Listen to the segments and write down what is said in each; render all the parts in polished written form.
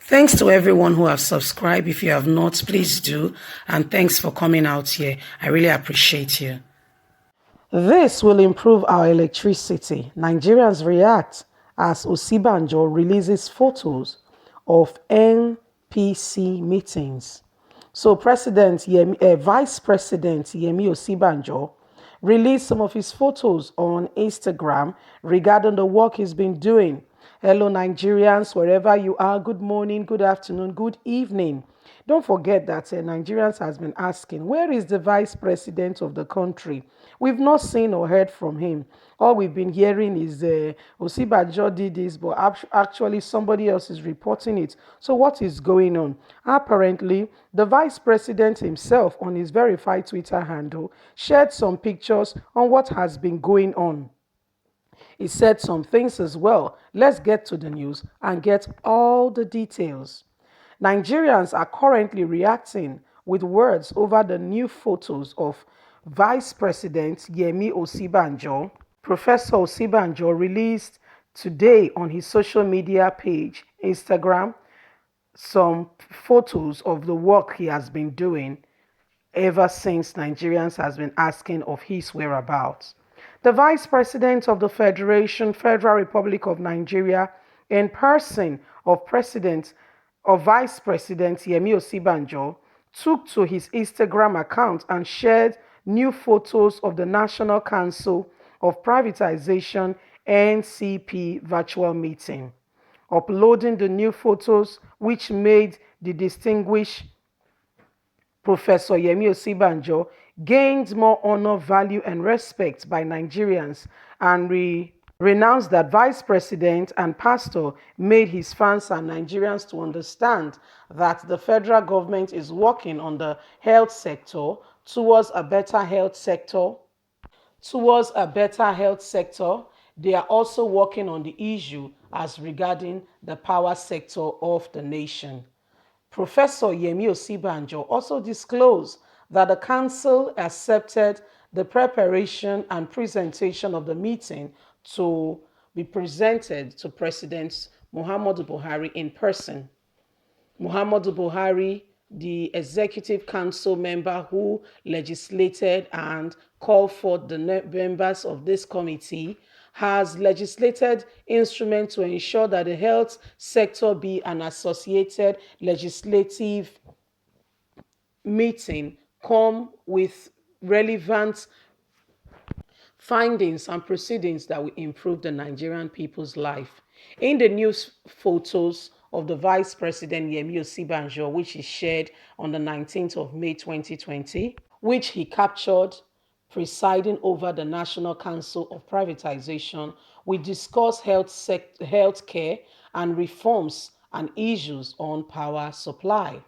Thanks to everyone who have subscribed. If you have not, please do. And thanks for coming out here. I really appreciate you. This will improve our electricity. Nigerians react as Osinbajo releases photos of NPC meetings. So Vice President Yemi Osinbajo released some of his photos on Instagram regarding the work he's been doing. Hello, Nigerians, wherever you are. Good morning, good afternoon, good evening. Don't forget that Nigerians has been asking, where is the vice president of the country? We've not seen or heard from him. All we've been hearing is Osinbajo did this, but actually somebody else is reporting it. So what is going on? Apparently, the vice president himself on his verified Twitter handle shared some pictures on what has been going on. He said some things as well. Let's get to the news and get all the details. Nigerians are currently reacting with words over the new photos of Vice President Yemi Osinbajo. Professor Osinbajo released today on his social media page, Instagram, some photos of the work he has been doing ever since Nigerians has been asking of his whereabouts. The Vice President of the Federal Republic of Nigeria, in person of Vice President Yemi Osinbajo, took to his Instagram account and shared new photos of the National Council of Privatization (NCP) virtual meeting. Uploading the new photos, which made the distinguished Professor Yemi Osinbajo gained more honor, value, and respect by Nigerians, and renounced that vice president and pastor made his fans and Nigerians to understand that the federal government is working on the health sector towards a better health sector. They are also working on the issue as regarding the power sector of the nation. Professor Yemi Osinbajo also disclosed that the council accepted the preparation and presentation of the meeting to be presented to President Muhammadu Buhari in person. Muhammadu Buhari, the executive council member who legislated and called for the members of this committee, has legislated instruments to ensure that the health sector be an associated legislative meeting, come with relevant findings and proceedings that will improve the Nigerian people's life. In the news photos of the Vice President Yemi Osinbajo, which is shared on the 19th of May 2020, which he captured presiding over the National Council of Privatization, we discuss health care and reforms and issues on power supply.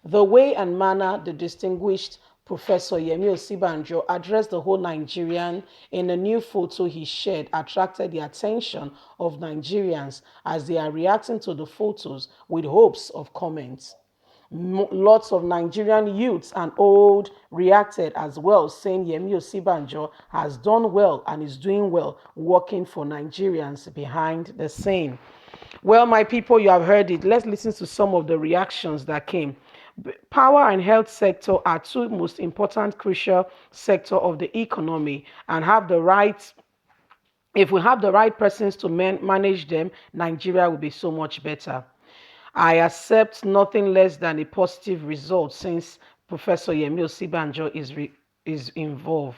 The way and manner the distinguished Professor Yemi Osinbajo addressed the whole Nigerian in a new photo he shared attracted the attention of Nigerians as they are reacting to the photos with hopes of comments. Lots of Nigerian youths and old reacted as well, saying Yemi Osinbajo has done well and is doing well working for Nigerians behind the scene. Well, my people, you have heard it. Let's listen to some of the reactions that came. Power and health sector are two most important, crucial sector of the economy, and if we have the right persons to manage them, Nigeria will be so much better. I accept nothing less than a positive result since Professor Yemi Osinbajo is involved.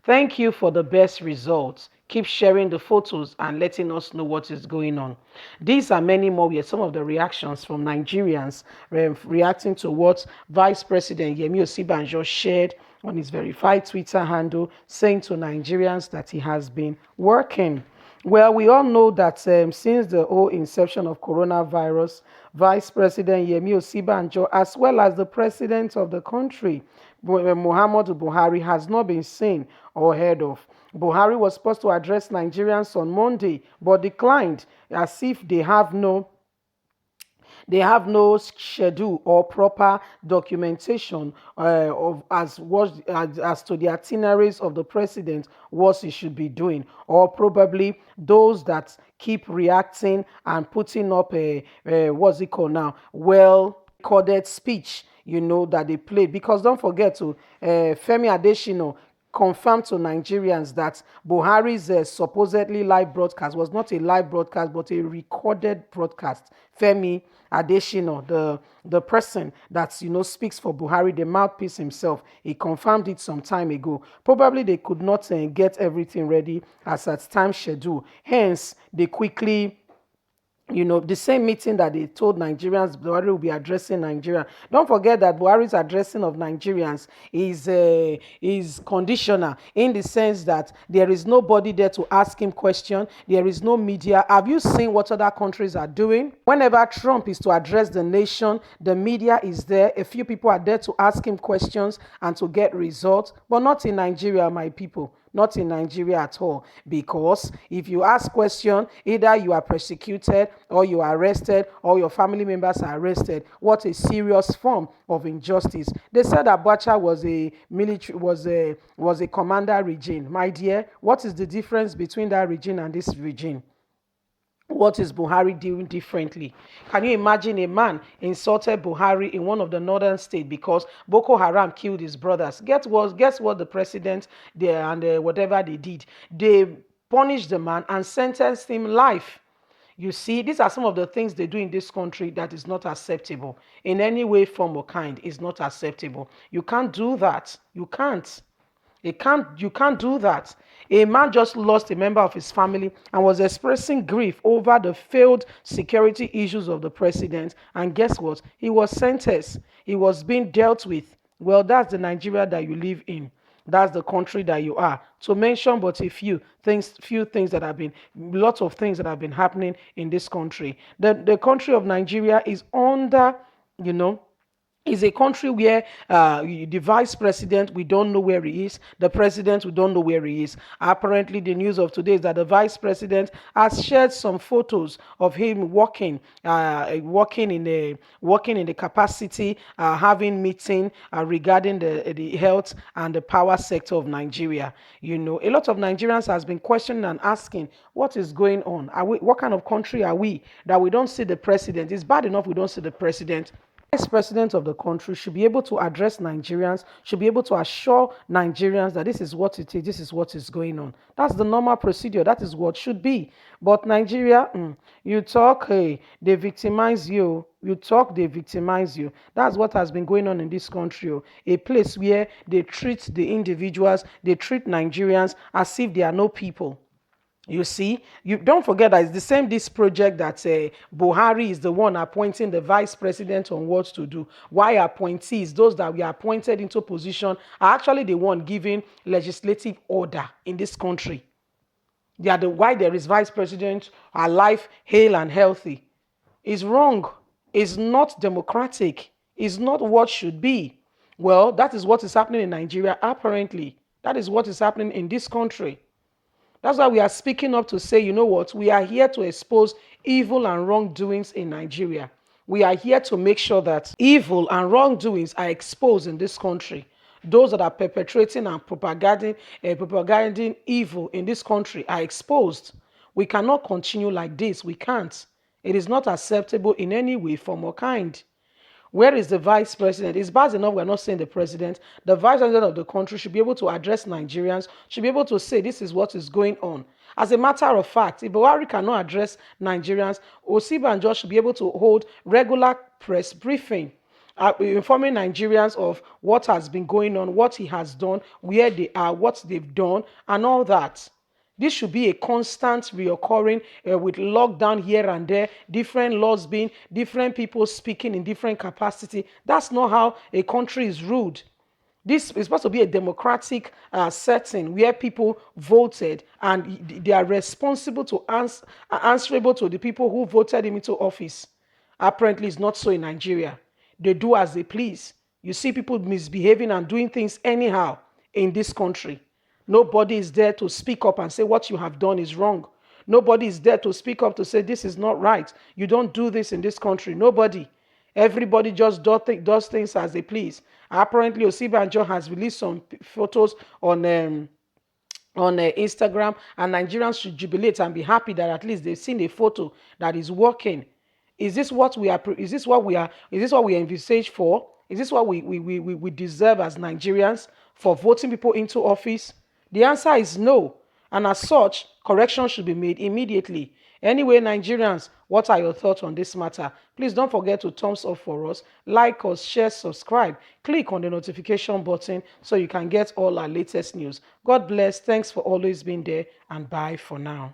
Thank you for the best results. Keep sharing the photos and letting us know what is going on. These are many more. We have some of the reactions from Nigerians reacting to what Vice President Yemi Osinbajo shared on his verified Twitter handle, saying to Nigerians that he has been working. Well, we all know that since the whole inception of coronavirus, Vice President Yemi Osinbajo, as well as the president of the country, Muhammadu Buhari, has not been seen or heard of. Buhari was supposed to address Nigerians on Monday, but declined as if they They have no schedule or proper documentation of as to the itineraries of the president, what he should be doing, or probably those that keep reacting and putting up a what's it called now, well recorded speech, that they played. Because don't forget to Femi Adesina confirmed to Nigerians that Buhari's supposedly live broadcast was not a live broadcast but a recorded broadcast. Femi Adesina, the person that speaks for Buhari, the mouthpiece himself, he confirmed it some time ago. Probably they could not get everything ready as at time schedule. Hence, they quickly the same meeting that they told Nigerians Buhari will be addressing Nigeria. Don't forget that Buhari's addressing of Nigerians is conditional in the sense that there is nobody there to ask him question. There is no media. Have you seen what other countries are doing? Whenever Trump is to address the nation, the media is there. A few people are there to ask him questions and to get results, but not in Nigeria, my people. Not in Nigeria at all. Because if you ask question, either you are persecuted or you are arrested or your family members are arrested. What a serious form of injustice. They said Abacha was a military was a commander regime. My dear, what is the difference between that regime and this regime? What is Buhari doing differently? Can you imagine a man insulted Buhari in one of the northern states because Boko Haram killed his brothers? Guess what the president there and whatever they did? They punished the man and sentenced him life. You see, these are some of the things they do in this country that is not acceptable. In any way, form, or kind, is not acceptable. You can't do that. You can't. You can't do that. A man just lost a member of his family and was expressing grief over the failed security issues of the president. And guess what? He was sentenced. He was being dealt with. Well, that's the Nigeria that you live in. That's the country that you are. To mention but a few things that have been, lots of things that have been happening in this country. The country of Nigeria is under, you know, is a country where the vice president, we don't know where he is. The president, we don't know where he is. Apparently, the news of today is that the vice president has shared some photos of him working in the capacity, having meeting regarding the health and the power sector of Nigeria. A lot of Nigerians has been questioning and asking, what is going on? What kind of country are we that we don't see the president? It's bad enough we don't see the president. Vice president of the country should be able to address Nigerians, should be able to assure Nigerians that this is what it is, this is what is going on. That's the normal procedure. That is what should be. But Nigeria, you talk, hey, they victimize you. You talk, they victimize you. That's what has been going on in this country. A place where they treat the individuals, they treat Nigerians as if they are no people. You see, you don't forget that it's the same this project that Buhari is the one appointing the vice president on what to do. Why appointees, those that we are appointed into position, are actually the one giving legislative order in this country. They are the why there is vice president alive, hale and healthy. Is wrong. Is not democratic. Is not what should be. Well, that is what is happening in Nigeria. Apparently, that is what is happening in this country. That's why we are speaking up to say, you know what, we are here to expose evil and wrongdoings in Nigeria. We are here to make sure that evil and wrongdoings are exposed in this country. Those that are perpetrating and propagating evil in this country are exposed. We cannot continue like this. We can't. It is not acceptable in any way, form, or kind. Where is the vice president? It's bad enough we're not saying the president. The vice president of the country should be able to address Nigerians, should be able to say this is what is going on. As a matter of fact, if Buhari cannot address Nigerians, Osinbajo should be able to hold regular press briefing, informing Nigerians of what has been going on, what he has done, where they are, what they've done, and all that. This should be a constant reoccurring with lockdown here and there, different laws being, different people speaking in different capacity. That's not how a country is ruled. This is supposed to be a democratic setting where people voted and they are responsible to answerable to the people who voted him into office. Apparently, it's not so in Nigeria. They do as they please. You see people misbehaving and doing things anyhow in this country. Nobody is there to speak up and say what you have done is wrong. Nobody is there to speak up to say this is not right. You don't do this in this country. Nobody. Everybody just does things as they please. Apparently, Osinbajo has released some photos on Instagram, and Nigerians should jubilate and be happy that at least they've seen a photo that is working. Is this what we are? Is this what we are? Is this what we envisage for? Is this what we deserve as Nigerians for voting people into office? The answer is no. And as such, correction should be made immediately. Anyway, Nigerians, what are your thoughts on this matter? Please don't forget to thumbs up for us, like us, share, subscribe. Click on the notification button so you can get all our latest news. God bless. Thanks for always being there, and bye for now.